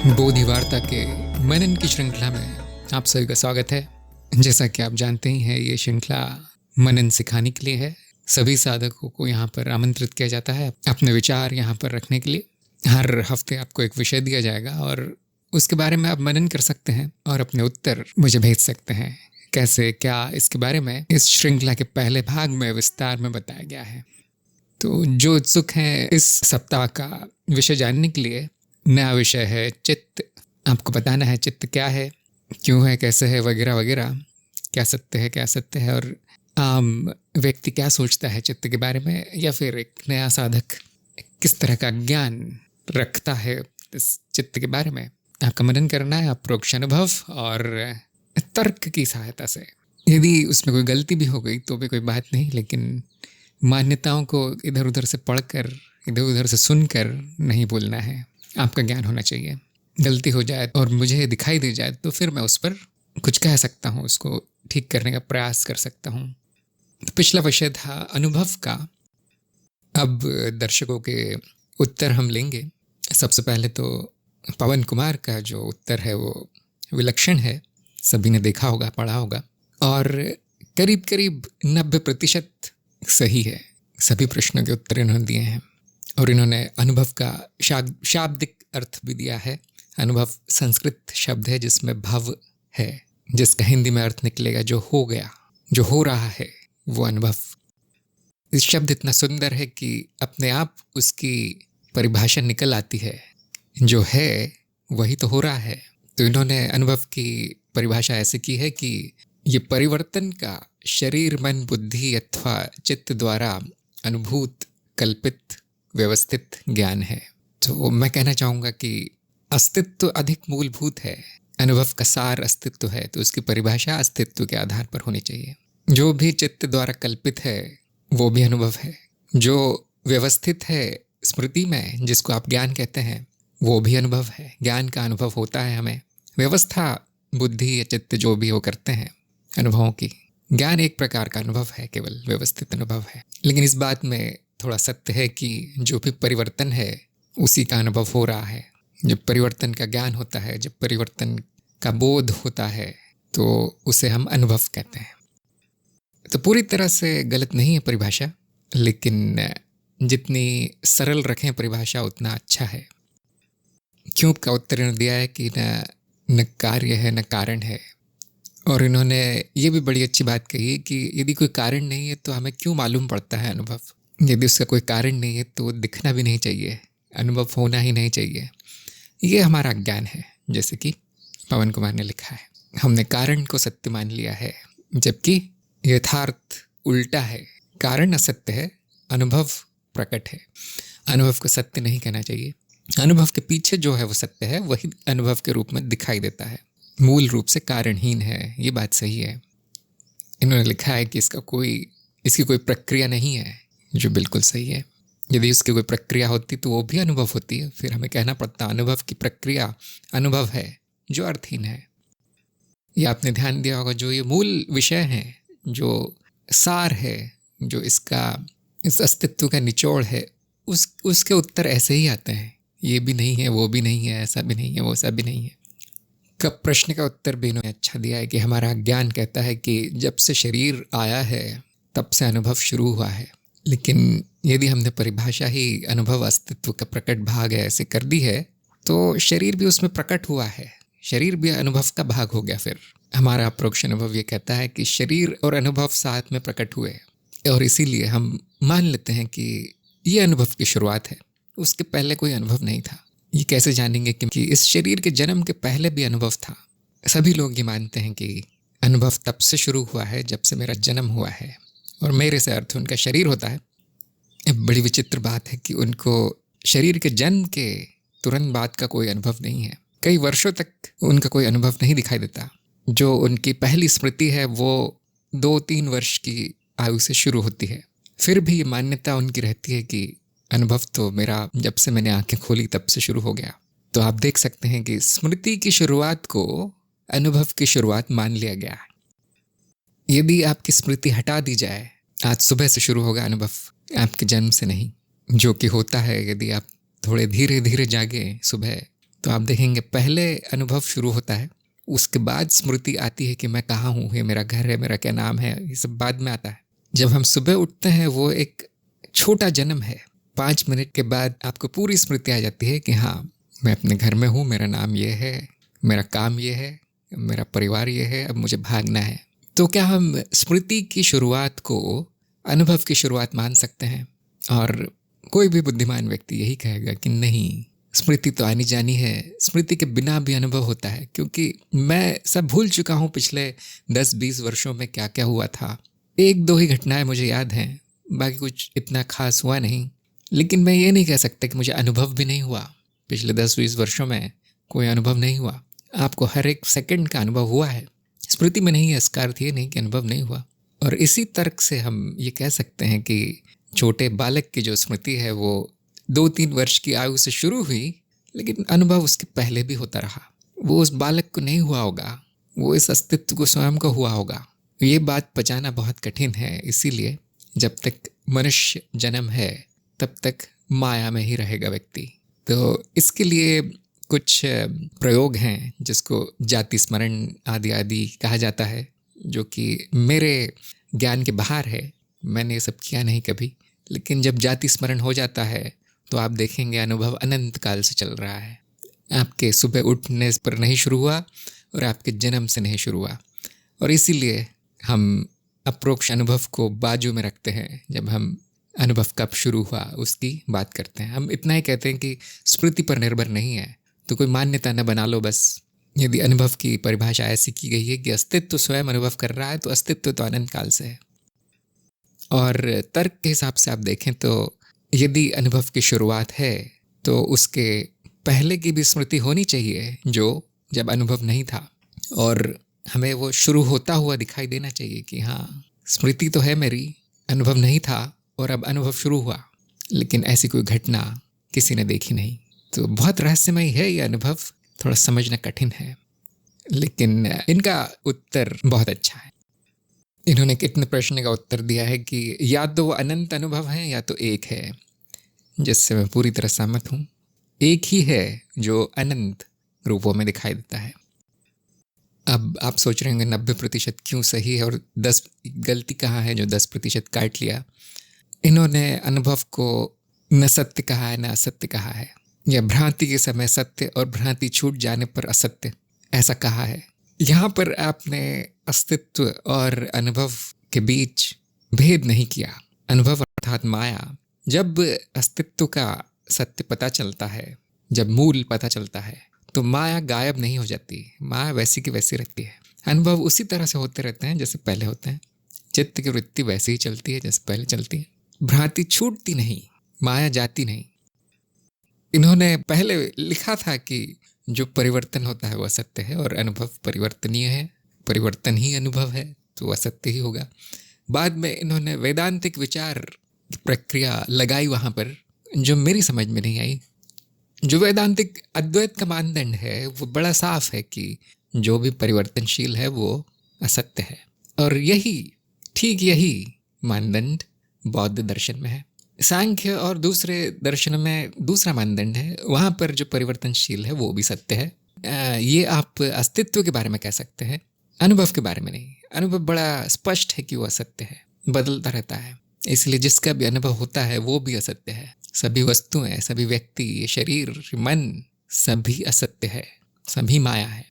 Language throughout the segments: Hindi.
बोधि वार्ता के मनन की श्रृंखला में आप सभी का स्वागत है। जैसा कि आप जानते ही हैं, ये श्रृंखला मनन सिखाने के लिए है। सभी साधकों को यहाँ पर आमंत्रित किया जाता है अपने विचार यहाँ पर रखने के लिए। हर हफ्ते आपको एक विषय दिया जाएगा और उसके बारे में आप मनन कर सकते हैं और अपने उत्तर मुझे भेज सकते हैं। कैसे क्या, इसके बारे में इस श्रृंखला के पहले भाग में विस्तार में बताया गया है। तो जो उत्सुक हैं इस सप्ताह का विषय जानने के लिए, नया विषय है चित्त। आपको बताना है चित्त क्या है, क्यों है, कैसे है, वगैरह वगैरह। क्या सत्य है, क्या असत्य है, और आम व्यक्ति क्या सोचता है चित्त के बारे में, या फिर एक नया साधक किस तरह का ज्ञान रखता है इस चित्त के बारे में। आपका मनन करना है अप्रोक्ष अनुभव और तर्क की सहायता से। यदि उसमें कोई गलती भी हो गई तो भी कोई बात नहीं, लेकिन मान्यताओं को इधर उधर से पढ़कर, इधर उधर से सुनकर नहीं बोलना है। आपका ज्ञान होना चाहिए। गलती हो जाए और मुझे दिखाई दे जाए तो फिर मैं उस पर कुछ कह सकता हूँ, उसको ठीक करने का प्रयास कर सकता हूँ। तो पिछला विषय था अनुभव का। अब दर्शकों के उत्तर हम लेंगे। सबसे पहले तो पवन कुमार का जो उत्तर है वो विलक्षण है। सभी ने देखा होगा, पढ़ा होगा, और करीब करीब 90% सही है। सभी प्रश्नों के उत्तर इन्होंने दिए हैं और इन्होंने अनुभव का शाब्दिक अर्थ भी दिया है। अनुभव संस्कृत शब्द है जिसमें भव है, जिसका हिंदी में अर्थ निकलेगा जो हो गया, जो हो रहा है, वो अनुभव। इस शब्द इतना सुंदर है कि अपने आप उसकी परिभाषा निकल आती है। जो है वही तो हो रहा है। तो इन्होंने अनुभव की परिभाषा ऐसे की है कि ये परिवर्तन का शरीर, मन, बुद्धि अथवा चित्त द्वारा अनुभूत, कल्पित, व्यवस्थित ज्ञान है। तो मैं कहना चाहूँगा कि अस्तित्व अधिक मूलभूत है। अनुभव का सार अस्तित्व है, तो उसकी परिभाषा अस्तित्व के आधार पर होनी चाहिए। जो भी चित्त द्वारा कल्पित है वो भी अनुभव है। जो व्यवस्थित है स्मृति में, जिसको आप ज्ञान कहते हैं, वो भी अनुभव है। ज्ञान का अनुभव होता है हमें। व्यवस्था बुद्धि या चित्त जो भी वो करते हैं अनुभवों की। ज्ञान एक प्रकार का अनुभव है, केवल व्यवस्थित अनुभव है। लेकिन इस बात में थोड़ा सत्य है कि जो भी परिवर्तन है उसी का अनुभव हो रहा है। जब परिवर्तन का ज्ञान होता है, जब परिवर्तन का बोध होता है, तो उसे हम अनुभव कहते हैं। तो पूरी तरह से गलत नहीं है परिभाषा, लेकिन जितनी सरल रखें परिभाषा उतना अच्छा है। क्यों का उत्तर इन्होंने दिया है कि न कार्य है न कारण है। और इन्होंने ये भी बड़ी अच्छी बात कही है कि यदि कोई कारण नहीं है तो हमें क्यों मालूम पड़ता है अनुभव। यदि उसका कोई कारण नहीं है तो दिखना भी नहीं चाहिए, अनुभव होना ही नहीं चाहिए। ये हमारा ज्ञान है। जैसे कि पवन कुमार ने लिखा है, हमने कारण को सत्य मान लिया है, जबकि यथार्थ उल्टा है। कारण असत्य है, अनुभव प्रकट है। अनुभव को सत्य नहीं कहना चाहिए। अनुभव के पीछे जो है वो सत्य है, वही अनुभव के रूप में दिखाई देता है। मूल रूप से कारणहीन है, ये बात सही है। इन्होंने लिखा है कि इसकी कोई प्रक्रिया नहीं है, जो बिल्कुल सही है। यदि उसकी कोई प्रक्रिया होती तो वो भी अनुभव होती है। फिर हमें कहना पड़ता अनुभव की प्रक्रिया अनुभव है, जो अर्थहीन है। ये आपने ध्यान दिया होगा, जो ये मूल विषय है, जो सार है, जो इस अस्तित्व का निचोड़ है, उसके उत्तर ऐसे ही आते हैं। ये भी नहीं है, वो भी नहीं है, ऐसा भी नहीं है, वो सब भी नहीं है। कब प्रश्न का उत्तर भी इन्होंने अच्छा दिया है कि हमारा ज्ञान कहता है कि जब से शरीर आया है तब से अनुभव शुरू हुआ है। लेकिन यदि हमने परिभाषा ही अनुभव अस्तित्व का प्रकट भाग है ऐसे कर दी है, तो शरीर भी उसमें प्रकट हुआ है। शरीर भी अनुभव का भाग हो गया। फिर हमारा अप्रोक्ष अनुभव ये कहता है कि शरीर और अनुभव साथ में प्रकट हुए, और इसीलिए हम मान लेते हैं कि ये अनुभव की शुरुआत है। उसके पहले कोई अनुभव नहीं था। ये कैसे जानेंगे कि इस शरीर के जन्म के पहले भी अनुभव था। सभी लोग ये मानते हैं कि अनुभव तब से शुरू हुआ है जब से मेरा जन्म हुआ है, और मेरे से अर्थ उनका शरीर होता है। बड़ी विचित्र बात है कि उनको शरीर के जन्म के तुरंत बाद का कोई अनुभव नहीं है। कई वर्षों तक उनका कोई अनुभव नहीं दिखाई देता। जो उनकी पहली स्मृति है वो 2-3 वर्ष की आयु से शुरू होती है। फिर भी ये मान्यता उनकी रहती है कि अनुभव तो मेरा जब से मैंने आंखें खोली तब से शुरू हो गया। तो आप देख सकते हैं कि स्मृति की शुरुआत को अनुभव की शुरुआत मान लिया गया। यदि आपकी स्मृति हटा दी जाए, आज सुबह से शुरू होगा अनुभव, आपके जन्म से नहीं, जो कि होता है। यदि आप थोड़े धीरे धीरे जागे सुबह तो आप देखेंगे पहले अनुभव शुरू होता है, उसके बाद स्मृति आती है कि मैं कहाँ हूँ, ये मेरा घर है, मेरा क्या नाम है, ये सब बाद में आता है। जब हम सुबह उठते हैं वो एक छोटा जन्म है। 5 मिनट के बाद आपको पूरी स्मृति आ जाती है कि हाँ, मैं अपने घर में हूँ, मेरा नाम ये है, मेरा काम ये है, मेरा परिवार ये है, अब मुझे भागना है। तो क्या हम स्मृति की शुरुआत को अनुभव की शुरुआत मान सकते हैं? और कोई भी बुद्धिमान व्यक्ति यही कहेगा कि नहीं, स्मृति तो आनी जानी है, स्मृति के बिना भी अनुभव होता है, क्योंकि मैं सब भूल चुका हूँ पिछले 10-20 वर्षों में क्या क्या हुआ था। 1-2 ही घटनाएं मुझे याद हैं, बाकी कुछ इतना खास हुआ नहीं। लेकिन मैं ये नहीं कह सकता कि मुझे अनुभव भी नहीं हुआ। पिछले 10-20 वर्षों में कोई अनुभव नहीं हुआ। आपको हर एक सेकंड का अनुभव हुआ है, स्मृति में नहीं है, इसका अर्थ ये नहीं कि अनुभव नहीं हुआ। और इसी तर्क से हम ये कह सकते हैं कि छोटे बालक की जो स्मृति है वो 2-3 वर्ष की आयु से शुरू हुई, लेकिन अनुभव उसके पहले भी होता रहा। वो उस बालक को नहीं हुआ होगा, वो इस अस्तित्व को स्वयं को हुआ होगा। ये बात पचाना बहुत कठिन है, इसीलिए जब तक मनुष्य जन्म है तब तक माया में ही रहेगा व्यक्ति। तो इसके लिए कुछ प्रयोग हैं जिसको जाति स्मरण आदि आदि कहा जाता है, जो कि मेरे ज्ञान के बाहर है। मैंने ये सब किया नहीं कभी, लेकिन जब जाति स्मरण हो जाता है तो आप देखेंगे अनुभव अनंत काल से चल रहा है। आपके सुबह उठने पर नहीं शुरू हुआ और आपके जन्म से नहीं शुरू हुआ। और इसीलिए हम अप्रोक्ष अनुभव को बाजू में रखते हैं। जब हम अनुभव कब शुरू हुआ उसकी बात करते हैं, हम इतना ही कहते हैं कि स्मृति पर निर्भर नहीं है, तो कोई मान्यता न बना लो बस। यदि अनुभव की परिभाषा ऐसी की गई है कि अस्तित्व स्वयं अनुभव कर रहा है, तो अस्तित्व तो अनंत काल से है। और तर्क के हिसाब से आप देखें तो यदि अनुभव की शुरुआत है तो उसके पहले की भी स्मृति होनी चाहिए, जो जब अनुभव नहीं था, और हमें वो शुरू होता हुआ दिखाई देना चाहिए कि हाँ, स्मृति तो है मेरी, अनुभव नहीं था और अब अनुभव शुरू हुआ, लेकिन ऐसी कोई घटना किसी ने देखी नहीं। तो बहुत रहस्यमय है ये अनुभव, थोड़ा समझना कठिन है, लेकिन इनका उत्तर बहुत अच्छा है। इन्होंने कितने प्रश्न का उत्तर दिया है कि या तो वो अनंत अनुभव है या तो एक है, जिससे मैं पूरी तरह सहमत हूँ। एक ही है जो अनंत रूपों में दिखाई देता है। अब आप सोच रहे होंगे 90% क्यों सही है और 10 गलती कहाँ है जो 10% काट लिया। इन्होंने अनुभव को न सत्य कहा है न असत्य कहा है, या भ्रांति के समय सत्य और भ्रांति छूट जाने पर असत्य ऐसा कहा है। यहाँ पर आपने अस्तित्व और अनुभव के बीच भेद नहीं किया। अनुभव अर्थात माया, जब अस्तित्व का सत्य पता चलता है, जब मूल पता चलता है, तो माया गायब नहीं हो जाती, माया वैसी की वैसी रहती है। अनुभव उसी तरह से होते रहते हैं जैसे पहले होते हैं। चित्त की वृत्ति वैसे ही चलती है जैसे पहले चलती है। भ्रांति छूटती नहीं, माया जाती नहीं। इन्होंने पहले लिखा था कि जो परिवर्तन होता है वो असत्य है और अनुभव परिवर्तनीय है, परिवर्तन ही अनुभव है, तो असत्य ही होगा। बाद में इन्होंने वैदांतिक विचार प्रक्रिया लगाई वहाँ पर, जो मेरी समझ में नहीं आई। जो वैदांतिक अद्वैत का मानदंड है वो बड़ा साफ है कि जो भी परिवर्तनशील है वो असत्य है, और ठीक यही मानदंड बौद्ध दर्शन में है। सांख्य और दूसरे दर्शनों में दूसरा मानदंड है, वहाँ पर जो परिवर्तनशील है वो भी सत्य है। ये आप अस्तित्व के बारे में कह सकते हैं, अनुभव के बारे में नहीं। अनुभव बड़ा स्पष्ट है कि वो असत्य है, बदलता रहता है, इसलिए जिसका भी अनुभव होता है वो भी असत्य है। सभी वस्तुएं, सभी व्यक्ति, शरीर, मन, सभी असत्य है, सभी माया है।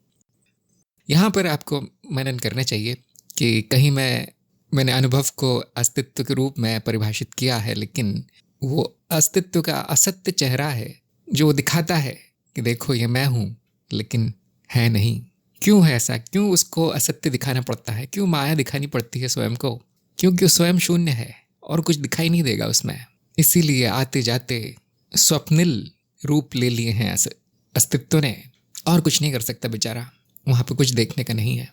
यहाँ पर आपको मनन करना चाहिए कि कहीं मैंने अनुभव को अस्तित्व के रूप में परिभाषित किया है, लेकिन वो अस्तित्व का असत्य चेहरा है जो दिखाता है कि देखो ये मैं हूँ, लेकिन है नहीं। क्यों है ऐसा? क्यों उसको असत्य दिखाना पड़ता है? क्यों माया दिखानी पड़ती है स्वयं को? क्योंकि स्वयं शून्य है और कुछ दिखाई नहीं देगा उसमें। इसीलिए आते जाते स्वप्निल रूप ले लिए हैं अस्तित्व ने, और कुछ नहीं कर सकता बेचारा, वहाँ पे कुछ देखने का नहीं है।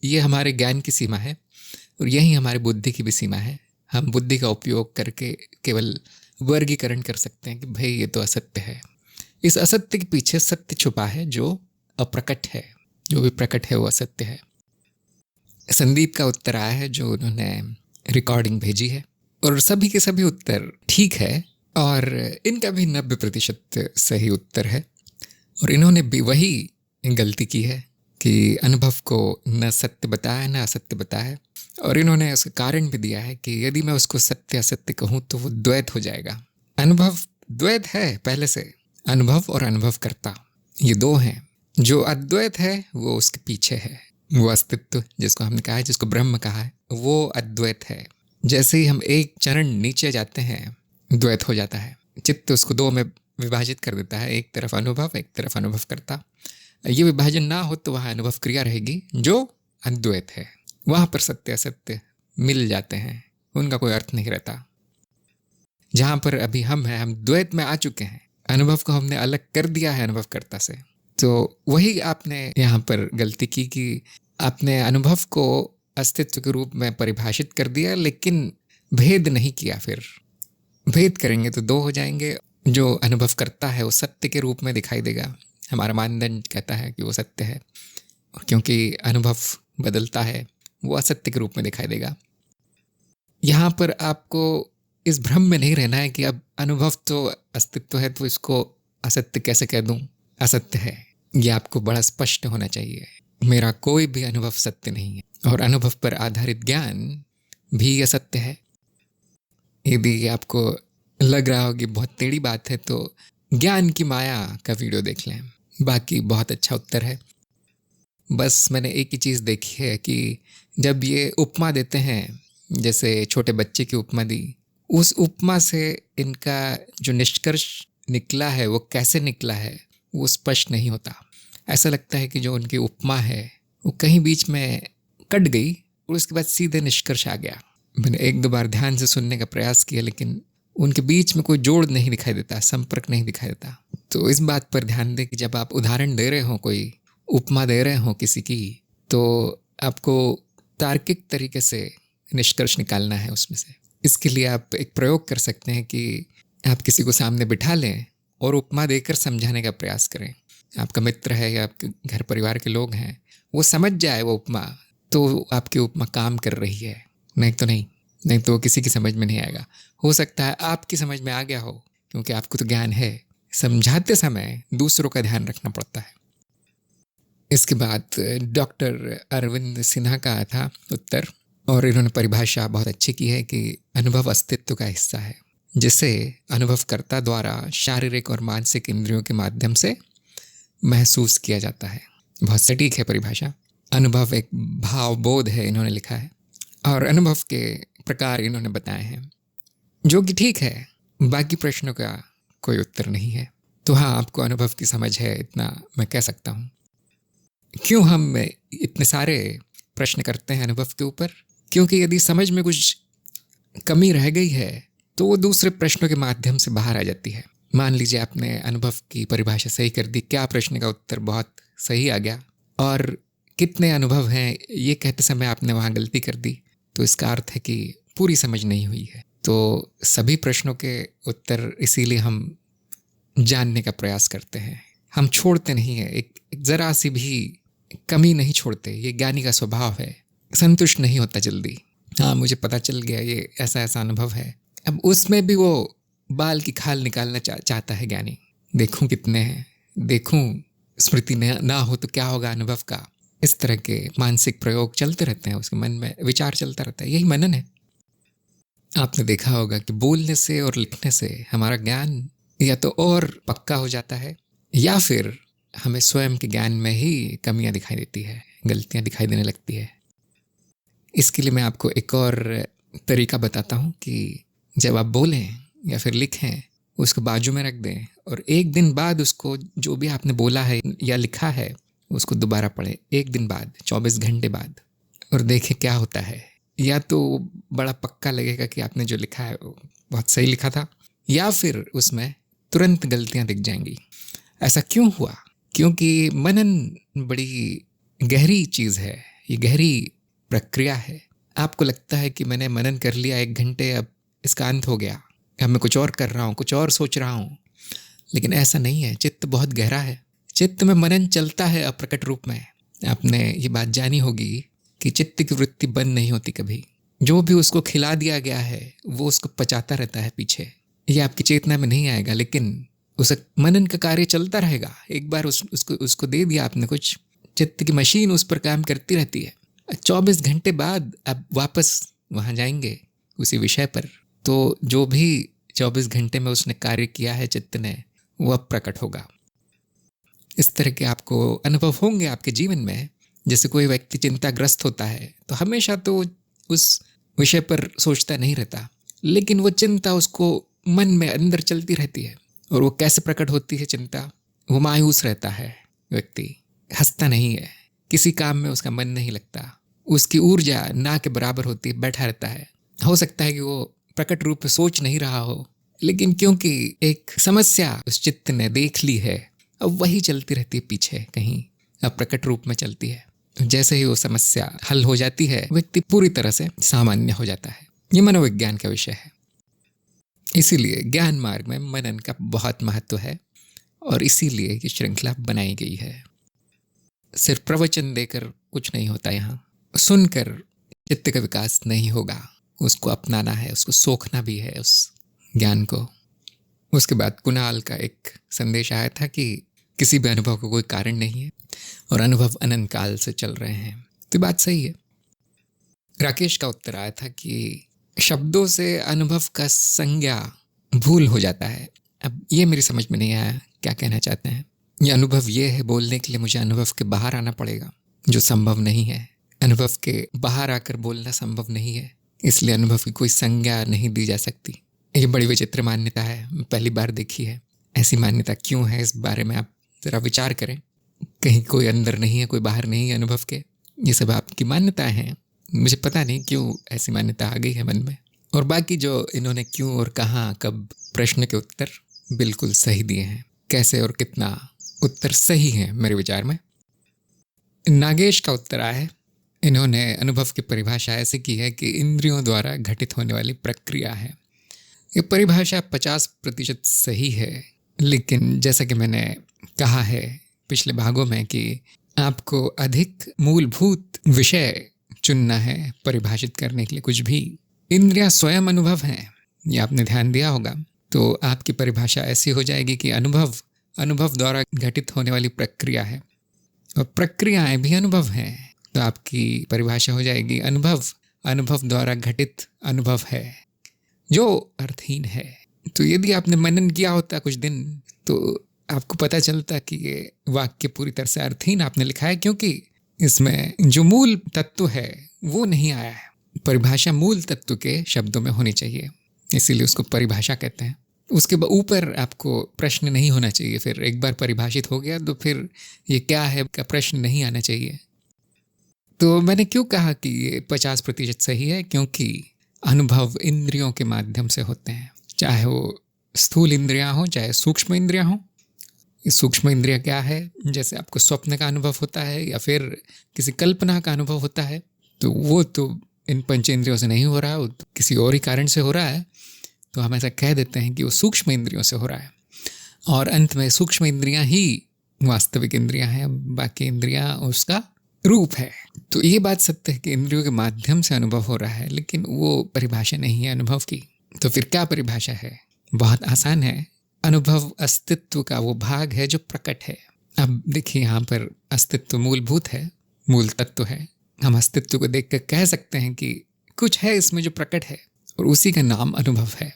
ये हमारे ज्ञान की सीमा है और यही हमारी बुद्धि की भी सीमा है। हम बुद्धि का उपयोग करके केवल वर्गीकरण कर सकते हैं कि भाई ये तो असत्य है। इस असत्य के पीछे सत्य छुपा है जो अप्रकट है, जो भी प्रकट है वो असत्य है। संदीप का उत्तर आया है जो उन्होंने रिकॉर्डिंग भेजी है, और सभी के सभी उत्तर ठीक है, और इनका भी 90% सही उत्तर है। और इन्होंने भी वही गलती की है कि अनुभव को न सत्य बताया न असत्य बताया। और इन्होंने उसका कारण भी दिया है कि यदि मैं उसको सत्य असत्य कहूँ तो वो द्वैत हो जाएगा। अनुभव द्वैत है पहले से, अनुभव और अनुभवकर्ता ये दो हैं। जो अद्वैत है वो उसके पीछे है, वो अस्तित्व जिसको हमने कहा है, जिसको ब्रह्म कहा है, वो अद्वैत है। जैसे ही हम एक चरण नीचे जाते हैं द्वैत हो जाता है, चित्त उसको दो में विभाजित कर देता है, एक तरफ अनुभव एक तरफ अनुभवकर्ता। ये विभाजन ना हो तो वहाँ अनुभव क्रिया रहेगी जो अद्वैत है, वहाँ पर सत्य असत्य मिल जाते हैं, उनका कोई अर्थ नहीं रहता। जहाँ पर अभी हम हैं, हम द्वैत में आ चुके हैं, अनुभव को हमने अलग कर दिया है अनुभवकर्ता से। तो वही आपने यहाँ पर गलती की कि आपने अनुभव को अस्तित्व के रूप में परिभाषित कर दिया, लेकिन भेद नहीं किया। फिर भेद करेंगे तो दो हो जाएंगे। जो अनुभव करता है वो सत्य के रूप में दिखाई देगा, हमारा मानदंड कहता है कि वो सत्य है, और क्योंकि अनुभव बदलता है वो असत्य के रूप में दिखाई देगा। यहाँ पर आपको इस भ्रम में नहीं रहना है कि अब अनुभव तो अस्तित्व है तो इसको असत्य कैसे कह दूँ, असत्य है। ये आपको बड़ा स्पष्ट होना चाहिए, मेरा कोई भी अनुभव सत्य नहीं है, और अनुभव पर आधारित ज्ञान भी असत्य है। यदि आपको लग रहा हो कि बहुत टेढ़ी बात है तो ज्ञान की माया का वीडियो देख लें, बाकी बहुत अच्छा उत्तर है। बस मैंने एक ही चीज़ देखी है कि जब ये उपमा देते हैं, जैसे छोटे बच्चे की उपमा दी, उस उपमा से इनका जो निष्कर्ष निकला है वो कैसे निकला है वो स्पष्ट नहीं होता। ऐसा लगता है कि जो उनकी उपमा है वो कहीं बीच में कट गई और उसके बाद सीधे निष्कर्ष आ गया। मैंने एक दो बार ध्यान से सुनने का प्रयास किया, लेकिन उनके बीच में कोई जोड़ नहीं दिखाई देता, संपर्क नहीं दिखाई देता। तो इस बात पर ध्यान दें कि जब आप उदाहरण दे रहे हो, कोई उपमा दे रहे हो किसी की, तो आपको तार्किक तरीके से निष्कर्ष निकालना है उसमें से। इसके लिए आप एक प्रयोग कर सकते हैं कि आप किसी को सामने बिठा लें और उपमा देकर समझाने का प्रयास करें। आपका मित्र है या आपके घर परिवार के लोग हैं, वो समझ जाए वो उपमा, तो आपकी उपमा काम कर रही है, नहीं तो किसी की समझ में नहीं आएगा। हो सकता है आपकी समझ में आ गया हो, क्योंकि आपको तो ज्ञान है। समझाते समय दूसरों का ध्यान रखना पड़ता है। इसके बाद डॉक्टर अरविंद सिन्हा का था उत्तर, और इन्होंने परिभाषा बहुत अच्छी की है कि अनुभव अस्तित्व का हिस्सा है, जिसे अनुभवकर्ता द्वारा शारीरिक और मानसिक इंद्रियों के माध्यम से महसूस किया जाता है। बहुत सटीक है परिभाषा। अनुभव एक भावबोध है, इन्होंने लिखा है, और अनुभव के प्रकार इन्होंने बताए हैं, जो कि ठीक है। बाकी प्रश्नों का कोई उत्तर नहीं है। तो हाँ, आपको अनुभव की समझ है, इतना मैं कह सकता हूँ। क्यों हम इतने सारे प्रश्न करते हैं अनुभव के ऊपर? क्योंकि यदि समझ में कुछ कमी रह गई है तो वो दूसरे प्रश्नों के माध्यम से बाहर आ जाती है। मान लीजिए आपने अनुभव की परिभाषा सही कर दी, क्या प्रश्न का उत्तर बहुत सही आ गया, और कितने अनुभव हैं ये कहते समय आपने वहाँ गलती कर दी, तो इसका अर्थ है कि पूरी समझ नहीं हुई है। तो सभी प्रश्नों के उत्तर इसीलिए हम जानने का प्रयास करते हैं, हम छोड़ते नहीं हैं, एक ज़रा सी भी कमी नहीं छोड़ते। ये ज्ञानी का स्वभाव है, संतुष्ट नहीं होता जल्दी। हाँ, मुझे पता चल गया ये ऐसा ऐसा अनुभव है, अब उसमें भी वो बाल की खाल निकालना चाहता है ज्ञानी। देखूं कितने हैं, देखूं स्मृति ना हो तो क्या होगा अनुभव का। इस तरह के मानसिक प्रयोग चलते रहते हैं, उसके मन में विचार चलता रहता है। यही मनन है। आपने देखा होगा कि बोलने से और लिखने से हमारा ज्ञान या तो और पक्का हो जाता है, या फिर हमें स्वयं के ज्ञान में ही कमियां दिखाई देती है, गलतियां दिखाई देने लगती है। इसके लिए मैं आपको एक और तरीका बताता हूँ कि जब आप बोलें या फिर लिखें, उसको बाजू में रख दें और एक दिन बाद उसको, जो भी आपने बोला है या लिखा है, उसको दोबारा पढ़ें एक दिन बाद, 24 घंटे बाद, और देखें क्या होता है। या तो बड़ा पक्का लगेगा कि आपने जो लिखा है वो बहुत सही लिखा था, या फिर उसमें तुरंत गलतियां दिख जाएंगी। ऐसा क्यों हुआ? क्योंकि मनन बड़ी गहरी चीज़ है, ये गहरी प्रक्रिया है। आपको लगता है कि मैंने मनन कर लिया 1 घंटे, अब इसका अंत हो गया, अब मैं कुछ और कर रहा हूँ, कुछ और सोच रहा हूँ, लेकिन ऐसा नहीं है। चित्त बहुत गहरा है, चित्त में मनन चलता है अप्रकट रूप में। आपने ये बात जानी होगी कि चित्त की वृत्ति बंद नहीं होती कभी। जो भी उसको खिला दिया गया है वो उसको पचाता रहता है पीछे। ये आपकी चेतना में नहीं आएगा, लेकिन उस मनन का कार्य चलता रहेगा। एक बार उसको दे दिया आपने कुछ, चित्त की मशीन उस पर काम करती रहती है। 24 घंटे बाद अब वापस वहाँ जाएंगे उसी विषय पर, तो जो भी 24 घंटे में उसने कार्य किया है चित्त ने, वो अब प्रकट होगा। इस तरह के आपको अनुभव होंगे आपके जीवन में। जैसे कोई व्यक्ति चिंताग्रस्त होता है तो हमेशा तो उस विषय पर सोचता नहीं रहता, लेकिन वो चिंता उसको मन में अंदर चलती रहती है। और वो कैसे प्रकट होती है चिंता? वो मायूस रहता है व्यक्ति, हंसता नहीं है, किसी काम में उसका मन नहीं लगता, उसकी ऊर्जा ना के बराबर होती है, बैठा रहता है। हो सकता है कि वो प्रकट रूप में सोच नहीं रहा हो, लेकिन क्योंकि एक समस्या उस चित्त ने देख ली है, अब वही चलती रहती है पीछे कहीं, अब प्रकट रूप में चलती है। जैसे ही वो समस्या हल हो जाती है, व्यक्ति पूरी तरह से सामान्य हो जाता है। ये मनोविज्ञान का विषय है। इसीलिए ज्ञान मार्ग में मनन का बहुत महत्व है और इसीलिए ये श्रृंखला बनाई गई है। सिर्फ प्रवचन देकर कुछ नहीं होता, यहाँ सुनकर चित्त का विकास नहीं होगा, उसको अपनाना है, उसको सोखना भी है उस ज्ञान को। उसके बाद कुणाल का एक संदेश आया था कि किसी भी अनुभव का कोई कारण नहीं है और अनुभव अनंत काल से चल रहे हैं। तो बात सही है। राकेश का उत्तर आया था कि शब्दों से अनुभव का संज्ञा भूल हो जाता है। अब ये मेरी समझ में नहीं आया क्या कहना चाहते हैं। ये अनुभव ये है, बोलने के लिए मुझे अनुभव के बाहर आना पड़ेगा, जो संभव नहीं है। अनुभव के बाहर आकर बोलना संभव नहीं है, इसलिए अनुभव की कोई संज्ञा नहीं दी जा सकती। ये बड़ी विचित्र मान्यता है, पहली बार देखी है। ऐसी मान्यता क्यों है, इस बारे में आप ज़रा विचार करें। कहीं कोई अंदर नहीं है, कोई बाहर नहीं है अनुभव के, ये सब आपकी मान्यताएं हैं। मुझे पता नहीं क्यों ऐसी मान्यता आ गई है मन में। और बाकी जो इन्होंने क्यों और कहाँ कब प्रश्न के उत्तर बिल्कुल सही दिए हैं। कैसे और कितना उत्तर सही है मेरे विचार में। नागेश का उत्तर आया है। इन्होंने अनुभव की परिभाषा ऐसे की है कि इंद्रियों द्वारा घटित होने वाली प्रक्रिया है। ये परिभाषा 50% सही है, लेकिन जैसा कि मैंने कहा है पिछले भागों में कि आपको अधिक मूलभूत विषय चुनना है परिभाषित करने के लिए कुछ भी। इंद्रियां स्वयं अनुभव हैं, ये आपने ध्यान दिया होगा। तो आपकी परिभाषा ऐसी हो जाएगी कि अनुभव द्वारा घटित होने वाली प्रक्रिया है और प्रक्रियाएं भी अनुभव हैं। तो आपकी परिभाषा हो जाएगी अनुभव द्वारा घटित अनुभव है, जो अर्थहीन है। तो यदि आपने मनन किया होता कुछ दिन, तो आपको पता चलता कि ये वाक्य पूरी तरह से अर्थहीन आपने लिखा है, क्योंकि इसमें जो मूल तत्व है वो नहीं आया है। परिभाषा मूल तत्व के शब्दों में होनी चाहिए, इसीलिए उसको परिभाषा कहते हैं। उसके ऊपर आपको प्रश्न नहीं होना चाहिए। फिर एक बार परिभाषित हो गया तो फिर ये क्या है का प्रश्न नहीं आना चाहिए। तो मैंने क्यों कहा कि ये 50% सही है? क्योंकि अनुभव इंद्रियों के माध्यम से होते हैं, चाहे वो स्थूल इंद्रियां हो चाहे सूक्ष्म इंद्रियां हो। सूक्ष्म इंद्रिया क्या है? जैसे आपको स्वप्न का अनुभव होता है या फिर किसी कल्पना का अनुभव होता है, तो वो तो इन पंचेंद्रियों से नहीं हो रहा, वो तो किसी और ही कारण से हो रहा है। तो हम ऐसा कह देते हैं कि वो सूक्ष्म इंद्रियों से हो रहा है। और अंत में सूक्ष्म इंद्रियां ही वास्तविक इंद्रियां हैं, बाकी इंद्रियां उसका रूप है। तो ये बात सत्य है कि इंद्रियों के माध्यम से अनुभव हो रहा है, लेकिन वो परिभाषा नहीं है अनुभव की। तो फिर क्या परिभाषा है? बहुत आसान है। अनुभव अस्तित्व का वो भाग है जो प्रकट है। अब देखिए, यहाँ पर अस्तित्व मूलभूत है, मूल तत्व है। हम अस्तित्व को देख कर कह सकते हैं कि कुछ है इसमें जो प्रकट है, और उसी का नाम अनुभव है।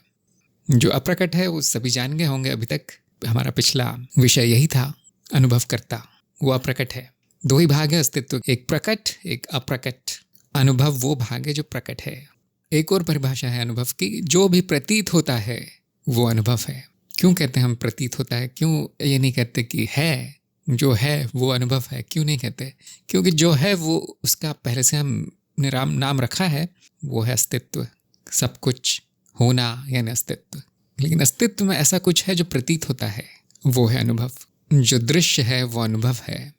जो अप्रकट है वो सभी जान गए होंगे अभी तक। हमारा पिछला विषय यही था, अनुभवकर्ता, वो अप्रकट है। दो ही भाग है अस्तित्व, एक प्रकट एक अप्रकट। अनुभव वो भाग है जो प्रकट है। एक और परिभाषा है अनुभव की, जो भी प्रतीत होता है वो अनुभव है। क्यों कहते हैं हम प्रतीत होता है? क्यों ये नहीं कहते कि है, जो है वो अनुभव है? क्यों नहीं कहते? क्योंकि जो है वो उसका पहले से हमने नाम रखा है, वो है अस्तित्व। सब कुछ होना यानी अस्तित्व। लेकिन अस्तित्व में ऐसा कुछ है जो प्रतीत होता है, वो है अनुभव। जो दृश्य है वो अनुभव है।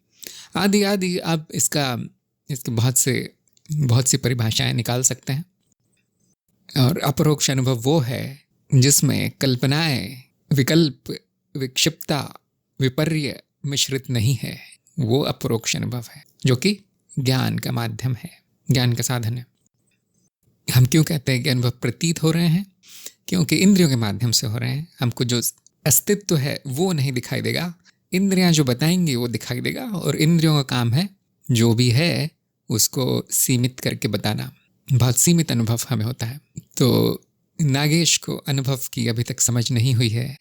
आदि आदि आप इसके बहुत सी परिभाषाएं निकाल सकते हैं। और अपरोक्ष अनुभव वो है जिसमें कल्पनाएं, विकल्प, विक्षिप्तता, विपर्य मिश्रित नहीं है। वो अपरोक्ष अनुभव है, जो कि ज्ञान का माध्यम है, ज्ञान का साधन है। हम क्यों कहते हैं कि अनुभव प्रतीत हो रहे हैं? क्योंकि इंद्रियों के माध्यम से हो रहे हैं। हमको जो अस्तित्व है वो नहीं दिखाई देगा, इंद्रियां जो बताएंगी वो दिखाई देगा, और इंद्रियों का काम है जो भी है उसको सीमित करके बताना। बहुत सीमित अनुभव हमें होता है। तो नागेश को अनुभव की अभी तक समझ नहीं हुई है,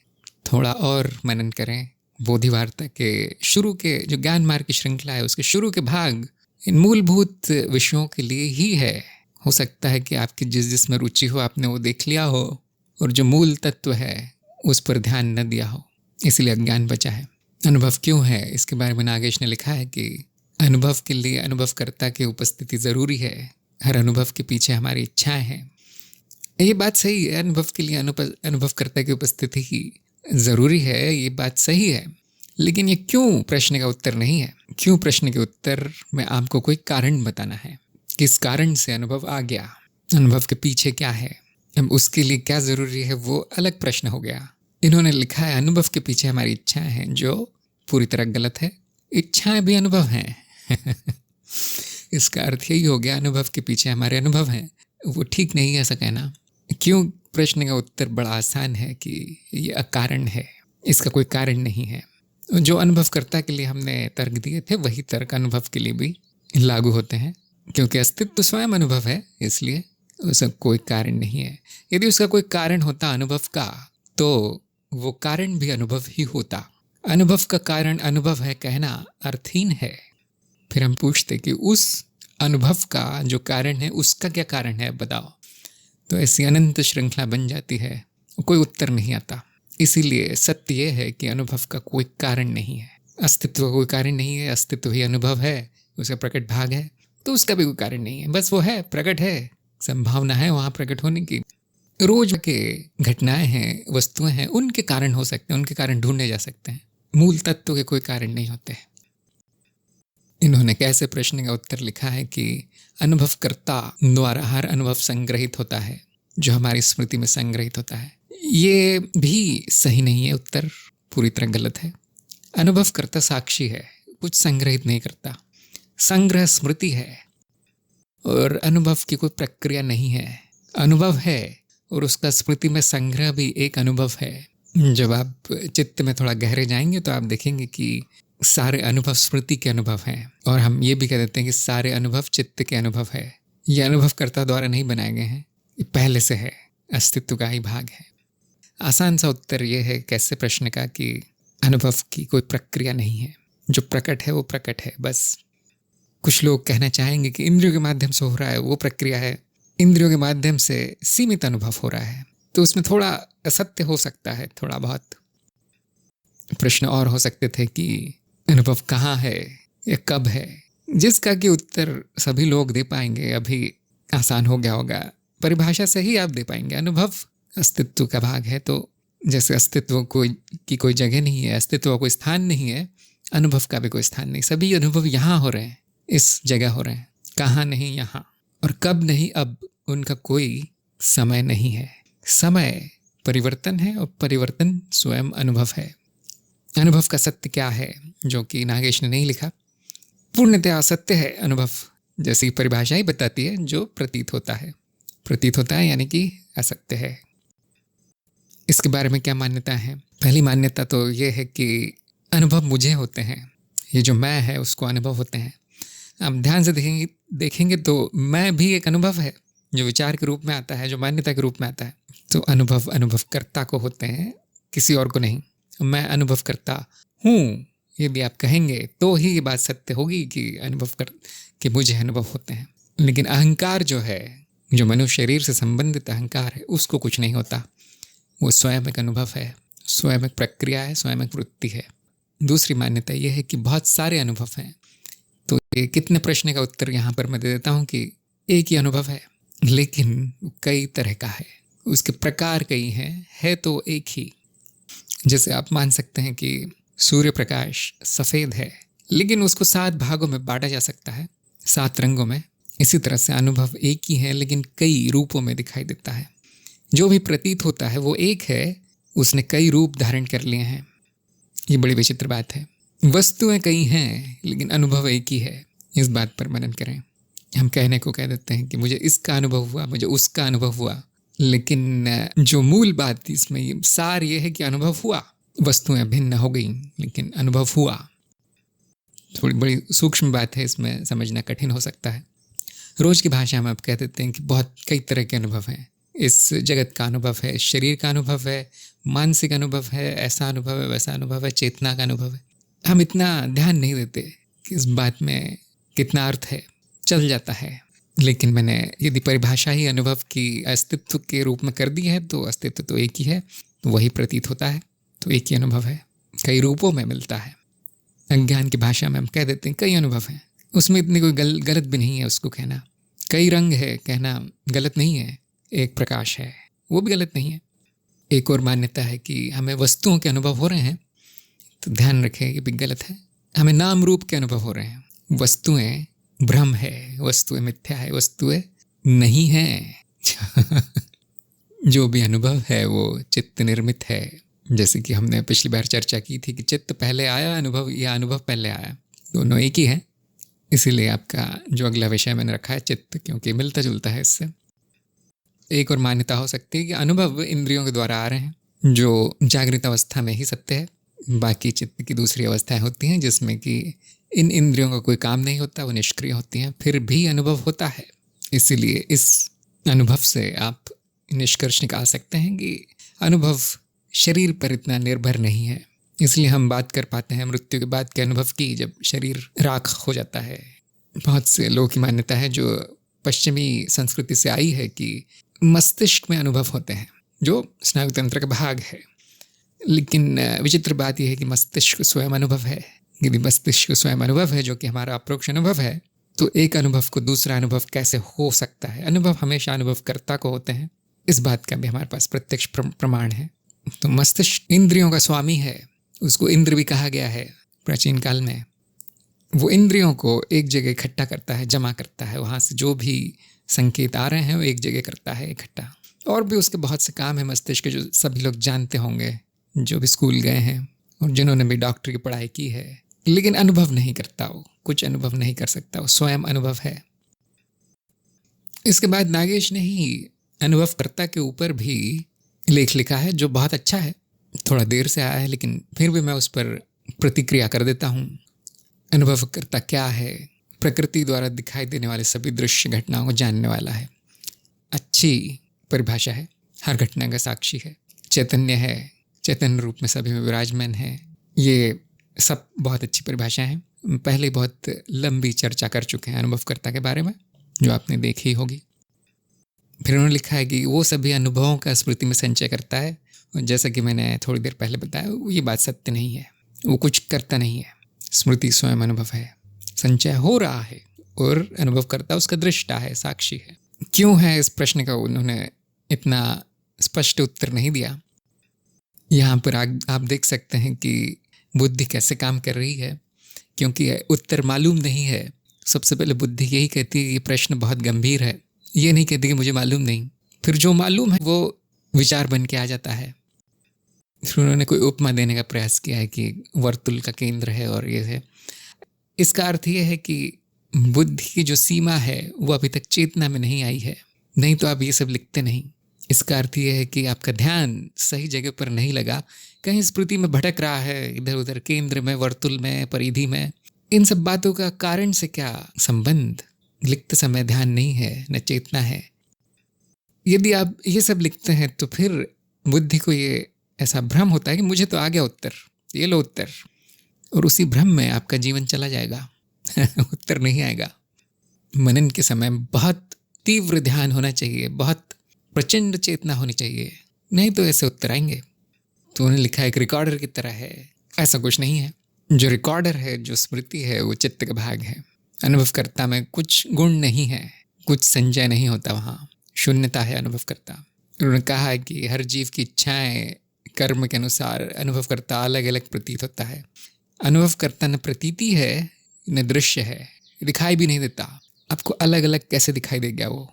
थोड़ा और मनन करें। बोधिवार्ता के शुरू के जो ज्ञान मार्ग की श्रृंखला है उसके शुरू के भाग इन मूलभूत विषयों के लिए ही है। हो सकता है कि आपकी जिस में रुचि हो आपने वो देख लिया हो, और जो मूल तत्व है उस पर ध्यान न दिया हो, इसलिए अज्ञान बचा है। अनुभव क्यों है इसके बारे में नागेश ने लिखा है कि अनुभव के लिए अनुभवकर्ता की उपस्थिति ज़रूरी है। हर अनुभव के पीछे हमारी इच्छाएं हैं। ये बात सही है, अनुभव के लिए अनुभवकर्ता की उपस्थिति ही ज़रूरी है, ये बात सही है। लेकिन ये क्यों प्रश्न का उत्तर नहीं है। क्यों प्रश्न के उत्तर में आपको कोई कारण बताना है। किस कारण से अनुभव आ गया, अनुभव के पीछे क्या है, अब उसके लिए क्या ज़रूरी है, वो अलग प्रश्न हो गया। इन्होंने लिखा है अनुभव के पीछे हमारी इच्छाएं हैं, जो पूरी तरह गलत है। इच्छाएं भी अनुभव हैं इसका अर्थ यही हो गया अनुभव के पीछे हमारे अनुभव हैं, वो ठीक नहीं है ऐसा कहना। क्यों प्रश्न का उत्तर बड़ा आसान है कि ये अकारण है, इसका कोई कारण नहीं है। जो अनुभवकर्ता के लिए हमने तर्क दिए थे वही तर्क अनुभव के लिए भी लागू होते हैं, क्योंकि अस्तित्व स्वयं अनुभव है, इसलिए उसका कोई कारण नहीं है। यदि उसका कोई कारण होता अनुभव का, तो वो कारण भी अनुभव ही होता। अनुभव का कारण अनुभव है कहना अर्थहीन है। फिर हम पूछते कि उस अनुभव का जो कारण है उसका क्या कारण है बताओ, तो ऐसी अनंत श्रृंखला बन जाती है, कोई उत्तर नहीं आता। इसीलिए सत्य यह है कि अनुभव का कोई कारण नहीं है, अस्तित्व का कोई कारण नहीं है। अस्तित्व ही अनुभव है, उसका प्रकट भाग है, तो उसका भी कोई कारण नहीं है, बस वो है, प्रकट है, संभावना है वहाँ प्रकट होने की। रोज के घटनाएं हैं, वस्तुएं हैं, उनके कारण हो सकते हैं, उनके कारण ढूंढे जा सकते हैं, मूल तत्व के कोई कारण नहीं होते। इन्होंने कैसे प्रश्न का उत्तर लिखा है कि अनुभवकर्ता द्वारा हर अनुभव संग्रहित होता है, जो हमारी स्मृति में संग्रहित होता है। ये भी सही नहीं है, उत्तर पूरी तरह गलत है। अनुभवकर्ता साक्षी है, कुछ संग्रहित नहीं करता। संग्रह स्मृति है, और अनुभव की कोई प्रक्रिया नहीं है। अनुभव है और उसका स्मृति में संग्रह भी एक अनुभव है। जब आप चित्त में थोड़ा गहरे जाएंगे तो आप देखेंगे कि सारे अनुभव स्मृति के अनुभव हैं, और हम ये भी कह देते हैं कि सारे अनुभव चित्त के अनुभव है। ये अनुभवकर्ता द्वारा नहीं बनाए गए हैं, ये पहले से है, अस्तित्व का ही भाग है। आसान सा उत्तर ये है कैसे प्रश्न का कि अनुभव की कोई प्रक्रिया नहीं है, जो प्रकट है वो प्रकट है बस। कुछ लोग कहना चाहेंगे कि इंद्रियों के माध्यम से हो रहा है वो प्रक्रिया है, इंद्रियों के माध्यम से सीमित अनुभव हो रहा है, तो उसमें थोड़ा असत्य हो सकता है, थोड़ा बहुत। प्रश्न और हो सकते थे कि अनुभव कहाँ है या कब है, जिसका कि उत्तर सभी लोग दे पाएंगे। अभी आसान हो गया होगा, परिभाषा से ही आप दे पाएंगे। अनुभव अस्तित्व का भाग है, तो जैसे अस्तित्व की कोई जगह नहीं है, अस्तित्व का कोई स्थान नहीं है, अनुभव का भी कोई स्थान नहीं। सभी अनुभव यहाँ हो रहे हैं, इस जगह हो रहे हैं, कहाँ नहीं, यहाँ। और कब नहीं, अब उनका कोई समय नहीं है। समय परिवर्तन है, और परिवर्तन स्वयं अनुभव है। अनुभव का सत्य क्या है, जो कि नागेश ने नहीं लिखा। पूर्णतः असत्य है अनुभव, जैसी परिभाषा ही बताती है, जो प्रतीत होता है। प्रतीत होता है यानी कि असत्य है। इसके बारे में क्या मान्यता है? पहली मान्यता तो ये है कि अनुभव मुझे होते हैं, ये जो मैं है उसको अनुभव होते हैं। आप ध्यान से देखेंगे तो मैं भी एक अनुभव है, जो विचार के रूप में आता है, जो मान्यता के रूप में आता है। तो अनुभव अनुभवकर्ता को होते हैं, किसी और को नहीं। मैं अनुभव करता हूँ, ये भी आप कहेंगे तो ही ये बात सत्य होगी कि मुझे अनुभव होते हैं। लेकिन अहंकार जो है, जो मनुष्य शरीर से संबंधित अहंकार है, उसको कुछ नहीं होता। वो स्वयं एक अनुभव है, स्वयं एक प्रक्रिया है, स्वयं एक वृत्ति है। दूसरी मान्यता यह है कि बहुत सारे अनुभव हैं। तो ये कितने प्रश्न का उत्तर यहाँ पर मैं दे देता हूँ कि एक ही अनुभव है, लेकिन कई तरह का है, उसके प्रकार कई हैं, है तो एक ही। जैसे आप मान सकते हैं कि सूर्य प्रकाश सफ़ेद है, लेकिन उसको 7 भागों में बांटा जा सकता है, 7 रंगों में। इसी तरह से अनुभव एक ही है, लेकिन कई रूपों में दिखाई देता है। जो भी प्रतीत होता है वो एक है, उसने कई रूप धारण कर लिए हैं। ये बड़ी विचित्र बात है। वस्तुएं कई हैं, लेकिन अनुभव एक ही है। इस बात पर मनन करें। हम कहने को कह देते हैं कि मुझे इसका अनुभव हुआ, मुझे उसका अनुभव हुआ, लेकिन जो मूल बात इसमें सार ये है कि अनुभव हुआ। वस्तुएं भिन्न हो गई लेकिन अनुभव हुआ। थोड़ी बड़ी सूक्ष्म बात है, इसमें समझना कठिन हो सकता है। रोज की भाषा में आप कह देते हैं कि बहुत कई तरह के अनुभव हैं। इस जगत का अनुभव है, शरीर का अनुभव है, मानसिक अनुभव है, ऐसा अनुभव है, वैसा अनुभव है, चेतना का अनुभव है। हम इतना ध्यान नहीं देते कि इस बात में कितना अर्थ है, चल जाता है। लेकिन मैंने यदि परिभाषा ही अनुभव की अस्तित्व के रूप में कर दी है तो अस्तित्व तो एक ही है, तो वही प्रतीत होता है, तो एक ही अनुभव है, कई रूपों में मिलता है। अज्ञान की भाषा में हम कह देते हैं कई अनुभव हैं, उसमें इतनी कोई गलत भी नहीं है उसको कहना। कई रंग है कहना गलत नहीं है, एक प्रकाश है वो भी गलत नहीं है। एक और मान्यता है कि हमें वस्तुओं के अनुभव हो रहे हैं, तो ध्यान रखें ये भी गलत है। हमें नाम रूप के अनुभव हो रहे हैं। वस्तुएं भ्रम है, वस्तुएं मिथ्या है, वस्तुएं नहीं है। जो भी अनुभव है वो चित्त निर्मित है। जैसे कि हमने पिछली बार चर्चा की थी कि चित्त पहले आया अनुभव या अनुभव पहले आया, दोनों एक ही है। इसीलिए आपका जो अगला विषय मैंने रखा है चित्त, क्योंकि मिलता जुलता है इससे। एक और मान्यता हो सकती है कि अनुभव इंद्रियों के द्वारा आ रहे हैं, जो जागृत अवस्था में ही सत्य है। बाकी चित्त की दूसरी अवस्थाएं होती हैं जिसमें कि इन इंद्रियों का कोई काम नहीं होता, वो निष्क्रिय होती हैं, फिर भी अनुभव होता है। इसीलिए इस अनुभव से आप निष्कर्ष निकाल सकते हैं कि अनुभव शरीर पर इतना निर्भर नहीं है। इसलिए हम बात कर पाते हैं मृत्यु के बाद के अनुभव की, जब शरीर राख हो जाता है। बहुत से लोगों की मान्यता है जो पश्चिमी संस्कृति से आई है कि मस्तिष्क में अनुभव होते हैं, जो स्नायु तंत्र का भाग है। लेकिन विचित्र बात यह है कि मस्तिष्क स्वयं अनुभव है। यदि मस्तिष्क स्वयं अनुभव है, जो कि हमारा अप्रोक्ष अनुभव है, तो एक अनुभव को दूसरा अनुभव कैसे हो सकता है? अनुभव हमेशा अनुभवकर्ता को होते हैं, इस बात का भी हमारे पास प्रत्यक्ष प्रमाण है। तो मस्तिष्क इंद्रियों का स्वामी है, उसको इंद्र भी कहा गया है प्राचीन काल में। वो इंद्रियों को एक जगह इकट्ठा करता है, जमा करता है, वहाँ से जो भी संकेत आ रहे हैं वो एक जगह करता है इकट्ठा। और भी उसके बहुत से काम है मस्तिष्क के, जो सभी लोग जानते होंगे, जो भी स्कूल गए हैं और जिन्होंने भी डॉक्टर की पढ़ाई की है। लेकिन अनुभव नहीं करता, वो कुछ अनुभव नहीं कर सकता, वो स्वयं अनुभव है। इसके बाद नागेश ने ही अनुभवकर्ता के ऊपर भी लेख लिखा है, जो बहुत अच्छा है। थोड़ा देर से आया है लेकिन फिर भी मैं उस पर प्रतिक्रिया कर देता हूँ। अनुभवकर्ता क्या है? प्रकृति द्वारा दिखाई देने वाले सभी दृश्य घटनाओं को जानने वाला है। अच्छी परिभाषा है। हर घटना का साक्षी है, चैतन्य है, चैतन्य रूप में सभी में विराजमान है। ये सब बहुत अच्छी परिभाषा है। पहले बहुत लंबी चर्चा कर चुके हैं अनुभवकर्ता के बारे में, जो आपने देखी होगी। फिर उन्होंने लिखा है कि वो सभी अनुभवों का स्मृति में संचय करता है। और जैसा कि मैंने थोड़ी देर पहले बताया, ये बात सत्य नहीं है, वो कुछ करता नहीं है। स्मृति स्वयं अनुभव है, संचय हो रहा है और अनुभवकर्ता उसका दृष्टा है, साक्षी है। क्यों है, इस प्रश्न का उन्होंने इतना स्पष्ट उत्तर नहीं दिया। यहाँ पर आप देख सकते हैं कि बुद्धि कैसे काम कर रही है, क्योंकि उत्तर मालूम नहीं है। सबसे पहले बुद्धि यही कहती है ये प्रश्न बहुत गंभीर है, ये नहीं कहती कि मुझे मालूम नहीं। फिर जो मालूम है वो विचार बन के आ जाता है। फिर उन्होंने कोई उपमा देने का प्रयास किया है कि वर्तुल का केंद्र है और ये है। इसका अर्थ ये है कि बुद्धि की जो सीमा है वो अभी तक चेतना में नहीं आई है, नहीं तो आप ये सब लिखते नहीं। इसका अर्थ ये है कि आपका ध्यान सही जगह पर नहीं लगा, कहीं स्मृति में भटक रहा है, इधर उधर, केंद्र में, वर्तुल में, परिधि में। इन सब बातों का कारण से क्या संबंध? लिखते समय ध्यान नहीं है, न चेतना है। यदि आप ये सब लिखते हैं तो फिर बुद्धि को ये ऐसा भ्रम होता है कि मुझे तो आ गया उत्तर, ये लो उत्तर, और उसी भ्रम में आपका जीवन चला जाएगा। उत्तर नहीं आएगा। मनन के समय बहुत तीव्र ध्यान होना चाहिए, बहुत प्रचंड चेतना होनी चाहिए, नहीं तो ऐसे उत्तर आएंगे। तो उन्होंने लिखा एक रिकॉर्डर की तरह है, ऐसा कुछ नहीं है। जो रिकॉर्डर है, जो स्मृति है, वो चित्त का भाग है। अनुभवकर्ता में कुछ गुण नहीं है, कुछ संचय नहीं होता, वहाँ शून्यता है अनुभवकर्ता। उन्होंने कहा है कि हर जीव की इच्छाएं, कर्म के अनुसार अनुभवकर्ता अलग अलग प्रतीत होता है। अनुभवकर्ता न प्रतीति है न दृश्य है, दिखाई भी नहीं देता। आपको अलग अलग कैसे दिखाई देगा वो?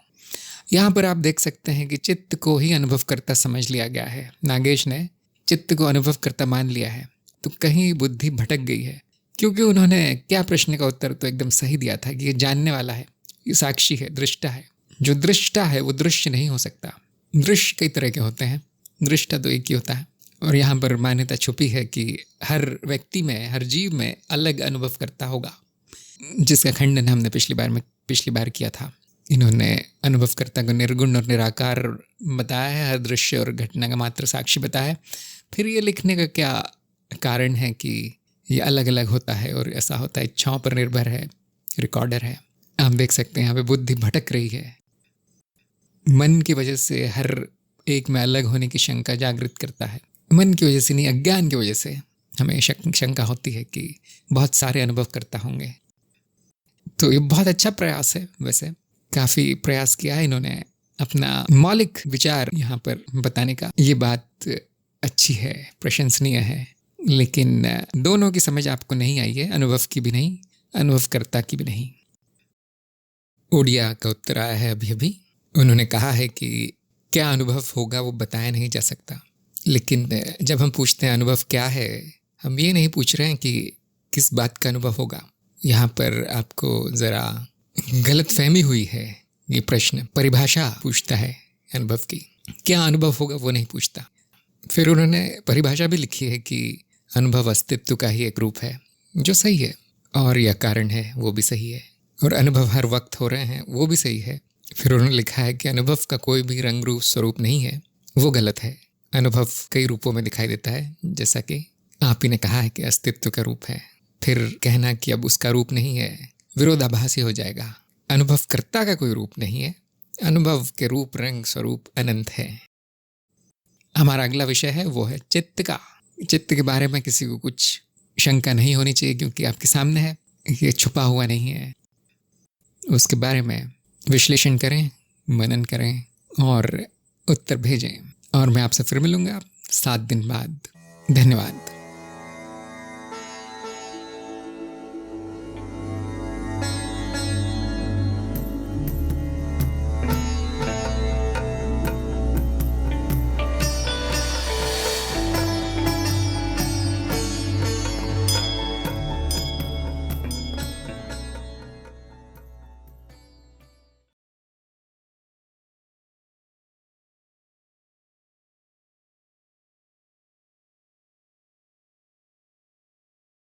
यहाँ पर आप देख सकते हैं कि चित्त को ही अनुभवकर्ता समझ लिया गया है। नागेश ने चित्त को अनुभवकर्ता मान लिया है, तो कहीं बुद्धि भटक गई है। क्योंकि उन्होंने क्या प्रश्न का उत्तर तो एकदम सही दिया था कि ये जानने वाला है, ये साक्षी है, दृष्टा है। जो दृष्टा है वो दृश्य नहीं हो सकता। दृश्य कई तरह के होते हैं, दृष्टा तो एक ही होता है। और यहाँ पर मान्यता छुपी है कि हर व्यक्ति में, हर जीव में अलग अनुभव करता होगा, जिसका खंडन हमने पिछली बार किया था। इन्होंने अनुभवकर्ता को निर्गुण और निराकार बताया है, हर दृश्य और घटना का मात्र साक्षी बताया है। फिर ये लिखने का क्या कारण है कि ये अलग अलग होता है और ऐसा होता है, इच्छाओं पर निर्भर है, रिकॉर्डर है। आप देख सकते हैं यहाँ पे बुद्धि भटक रही है। मन की वजह से हर एक में अलग होने की शंका जागृत करता है। मन की वजह से नहीं, अज्ञान की वजह से हमें शंका होती है कि बहुत सारे अनुभव करता होंगे। तो ये बहुत अच्छा प्रयास है, वैसे काफ़ी प्रयास किया है इन्होंने अपना मौलिक विचार यहाँ पर बताने का। ये बात अच्छी है, प्रशंसनीय है, लेकिन दोनों की समझ आपको नहीं आई है, अनुभव की भी नहीं, अनुभवकर्ता की भी नहीं। ओडिया का उत्तर आया है अभी। उन्होंने कहा है कि क्या अनुभव होगा वो बताया नहीं जा सकता, लेकिन जब हम पूछते हैं अनुभव क्या है, हम ये नहीं पूछ रहे हैं कि किस बात का अनुभव होगा। यहाँ पर आपको ज़रा गलत फहमी हुई है। ये प्रश्न परिभाषा पूछता है अनुभव की, क्या अनुभव होगा वो नहीं पूछता। फिर उन्होंने परिभाषा भी लिखी है कि अनुभव अस्तित्व का ही एक रूप है, जो सही है, और यह कारण है, वो भी सही है, और अनुभव हर वक्त हो रहे हैं, वो भी सही है। फिर उन्होंने लिखा है कि अनुभव का कोई भी रंग रूप स्वरूप नहीं है, वो गलत है। अनुभव कई रूपों में दिखाई देता है, जैसा कि आप ही ने कहा है कि अस्तित्व का रूप है। फिर कहना कि अब उसका रूप नहीं है विरोधाभासी हो जाएगा। अनुभवकर्ता का कोई रूप नहीं है, अनुभव के रूप, रंग, स्वरूप अनंत है। हमारा अगला विषय है वो है चित्त का। चित्त के बारे में किसी को कुछ शंका नहीं होनी चाहिए, क्योंकि आपके सामने है, ये छुपा हुआ नहीं है। उसके बारे में विश्लेषण करें, मनन करें और उत्तर भेजें, और मैं आपसे फिर मिलूंगा 7 दिन बाद। धन्यवाद।